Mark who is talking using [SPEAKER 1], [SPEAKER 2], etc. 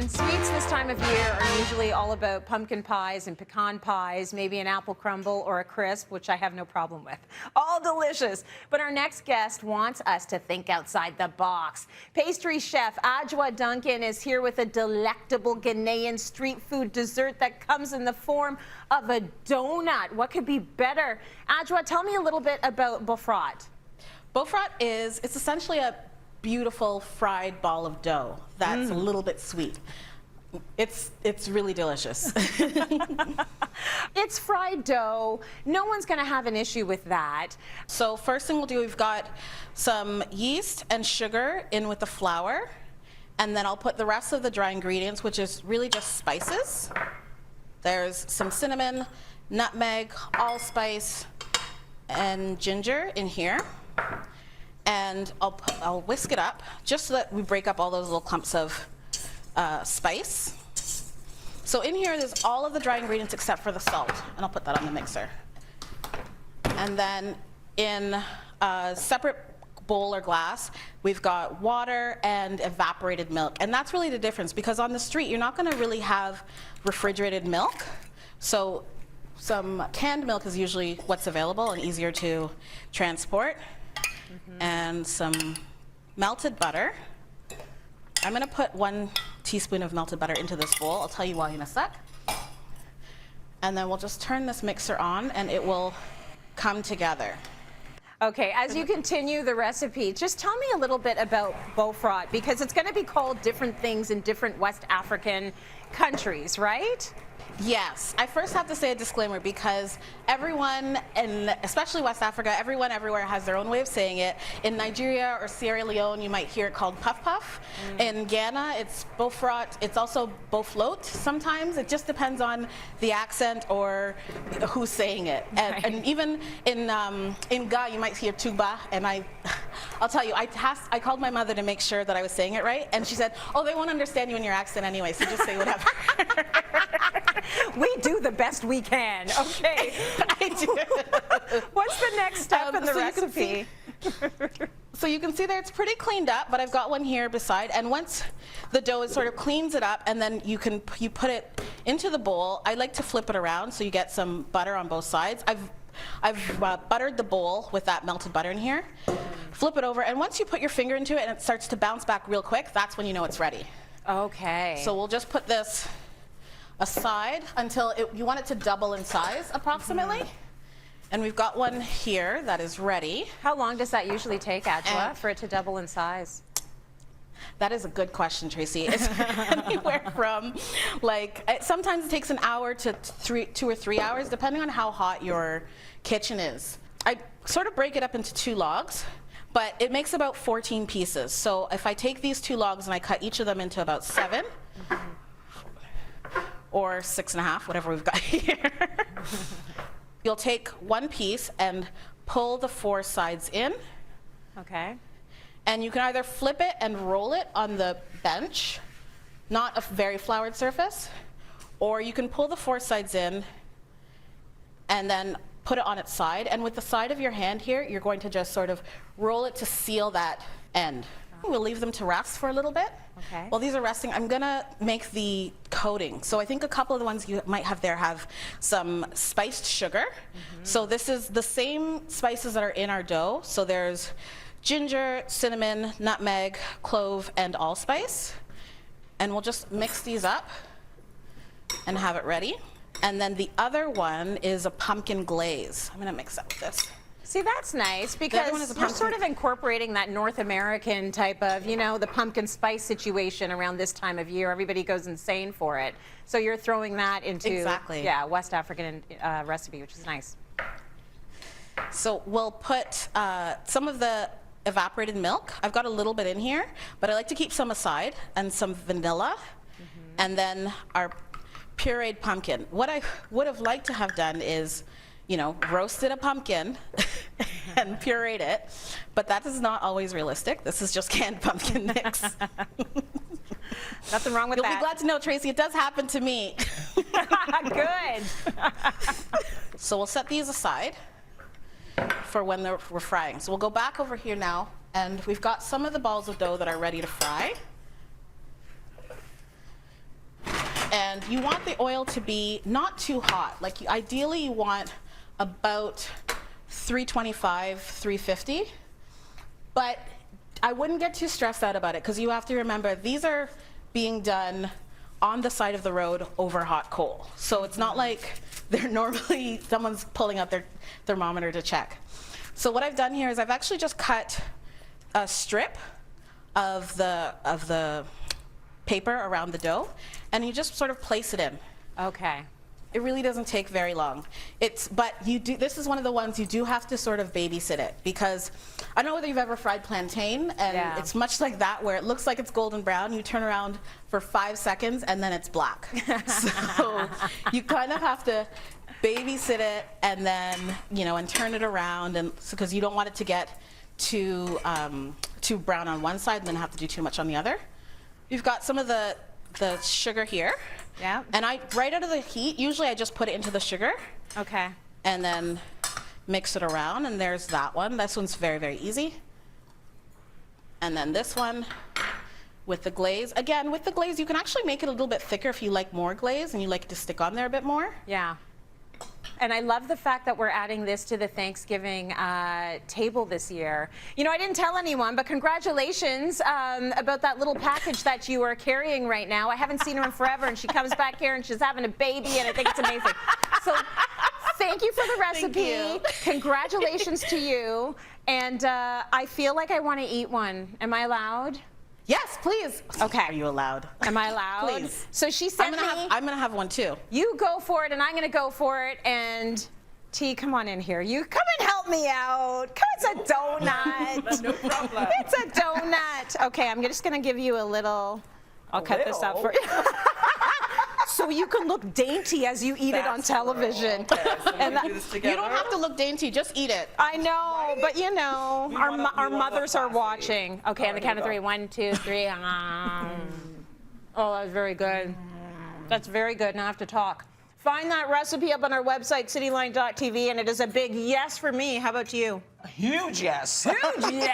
[SPEAKER 1] Sweets this time of year are usually all about pumpkin pies and pecan pies, maybe an apple crumble or a crisp, which I have no problem with. All delicious. But our next guest wants us to think outside the box. Pastry chef Adjoa Duncan is here with a delectable Ghanaian street food dessert that comes in the form of a donut. What could be better? Adjoa, tell me a little bit about Bofrot.
[SPEAKER 2] Bofrot it's essentially a beautiful fried ball of dough that's a little bit sweet. It's really delicious.
[SPEAKER 1] It's fried dough. No one's going to have an issue with that.
[SPEAKER 2] So first thing we'll do, we've got some yeast and sugar in with the flour, and then I'll put the rest of the dry ingredients, which is really just spices. There's some cinnamon, nutmeg, allspice, and ginger in here. And I'll whisk it up just so that we break up all those little clumps of spice. So in here there's all of the dry ingredients except for the salt, and I'll put that on the mixer. And then in a separate bowl or glass, we've got water and evaporated milk. And that's really the difference, because on the street you're not going to really have refrigerated milk. So some canned milk is usually what's available and easier to transport. And some melted butter. I'm going to put 1 teaspoon of melted butter into this bowl. I'll tell you why in a sec. And then we'll just turn this mixer on and it will come together.
[SPEAKER 1] Okay, as you continue the recipe, just tell me a little bit about Bofrot, because it's going to be called different things in different West African countries, right?
[SPEAKER 2] Yes. I first have to say a disclaimer, because everyone, and especially West Africa, everyone everywhere has their own way of saying it. In Nigeria or Sierra Leone, you might hear it called puff puff. In Ghana, it's Bofrot. It's also Bofrot sometimes. It just depends on the accent or who's saying it. And even in Ga, you might hear tuba. And I'll tell you, I called my mother to make sure that I was saying it right, and she said, "Oh, they won't understand you in your accent anyway, so just say whatever."
[SPEAKER 1] We do the best we can. Okay.
[SPEAKER 2] I do.
[SPEAKER 1] What's the next step in the recipe?
[SPEAKER 2] So you can see there it's pretty cleaned up, but I've got one here beside. And once the dough is sort of cleans it up, and then you put it into the bowl. I like to flip it around so you get some butter on both sides. I've buttered the bowl with that melted butter in here. Flip it over, and once you put your finger into it and it starts to bounce back real quick, that's when you know it's ready.
[SPEAKER 1] Okay.
[SPEAKER 2] So we'll just put this aside until you want it to double in size approximately. And we've got one here that is ready.
[SPEAKER 1] How long does that usually take, Adjoa, for it to double in size?
[SPEAKER 2] That is a good question, Tracy. It's anywhere from, sometimes it takes an hour to 2 or 3 hours, depending on how hot your kitchen is. I sort of break it up into 2 logs, but it makes about 14 pieces. So if I take these 2 logs and I cut each of them into about 7, or 6.5, whatever we've got here. You'll take 1 piece and pull the 4 sides in.
[SPEAKER 1] Okay.
[SPEAKER 2] And you can either flip it and roll it on the bench, not a very floured surface, or you can pull the 4 sides in and then put it on its side. And with the side of your hand here, you're going to just sort of roll it to seal that end. We'll leave them to rest for a little bit.
[SPEAKER 1] Okay.
[SPEAKER 2] While these are resting, I'm gonna make the coating. So I think a couple of the ones you might have there have some spiced sugar. So this is the same spices that are in our dough. So there's ginger, cinnamon, nutmeg, clove, and allspice. And we'll just mix these up and have it ready. And then the other one is a pumpkin glaze. I'm gonna mix up with this.
[SPEAKER 1] See, that's nice, because you're sort of incorporating that North American type of, the pumpkin spice situation around this time of year. Everybody goes insane for it. So you're throwing that into, West African recipe, which is nice.
[SPEAKER 2] So we'll put some of the evaporated milk. I've got a little bit in here, but I like to keep some aside, and some vanilla, and then our pureed pumpkin. What I would have liked to have done is, roasted a pumpkin and pureed it, but that is not always realistic. This is just canned pumpkin mix.
[SPEAKER 1] Nothing wrong with that.
[SPEAKER 2] You'll be glad to know, Tracy, it does happen to me.
[SPEAKER 1] Good.
[SPEAKER 2] So we'll set these aside for when we're frying. So we'll go back over here now, and we've got some of the balls of dough that are ready to fry. And you want the oil to be not too hot. Like ideally you want about 325, 350. But I wouldn't get too stressed out about it because you have to remember these are being done on the side of the road over hot coal. So it's not like they're normally, someone's pulling out their thermometer to check. So what I've done here is I've actually just cut a strip of the paper around the dough, and you just sort of place it in.
[SPEAKER 1] Okay.
[SPEAKER 2] It really doesn't take very long. But you do. This is one of the ones you do have to sort of babysit it, because I don't know whether you've ever fried plantain, and it's much like that, where it looks like it's golden brown. You turn around for 5 seconds, and then it's black. So you kind of have to babysit it, and then and turn it around, and because you don't want it to get too brown on one side, and then have to do too much on the other. You've got some of the sugar here.
[SPEAKER 1] Yeah.
[SPEAKER 2] And right out of the heat, usually I just put it into the sugar.
[SPEAKER 1] Okay.
[SPEAKER 2] And then mix it around, and there's that one. This one's very, very easy. And then this one with the glaze. Again, with the glaze, you can actually make it a little bit thicker if you like more glaze and you like it to stick on there a bit more.
[SPEAKER 1] Yeah. And I love the fact that we're adding this to the Thanksgiving table this year. I didn't tell anyone, but congratulations about that little package that you are carrying right now. I haven't seen her in forever, and she comes back here and she's having a baby, and I think it's amazing. So thank you for the recipe. Congratulations to you. And I feel like I want to eat one. Am I allowed?
[SPEAKER 2] Yes, please.
[SPEAKER 1] Okay.
[SPEAKER 2] Are you allowed?
[SPEAKER 1] Am I allowed?
[SPEAKER 2] Please.
[SPEAKER 1] So she sent
[SPEAKER 2] I'm gonna have one too.
[SPEAKER 1] You go for it, and I'm gonna go for it. And T, come on in here. You come and help me out. Come, it's a donut.
[SPEAKER 3] No problem.
[SPEAKER 1] It's a donut. Okay, I'm just gonna give you a little. I'll cut this up for you. So you can look dainty as you eat it on television.
[SPEAKER 3] Okay, so
[SPEAKER 1] And
[SPEAKER 3] we do this together?
[SPEAKER 2] You don't have to look dainty, just eat it.
[SPEAKER 1] I know, but our
[SPEAKER 3] wanna
[SPEAKER 1] mothers are
[SPEAKER 3] look classy.
[SPEAKER 1] watching. Okay, on the count of three. 1, 2, 3. Oh, that's very good. That's very good. Now I have to talk. Find that recipe up on our website, cityline.tv, and it is a big yes for me. How about you?
[SPEAKER 3] Huge yes.
[SPEAKER 1] Huge yes.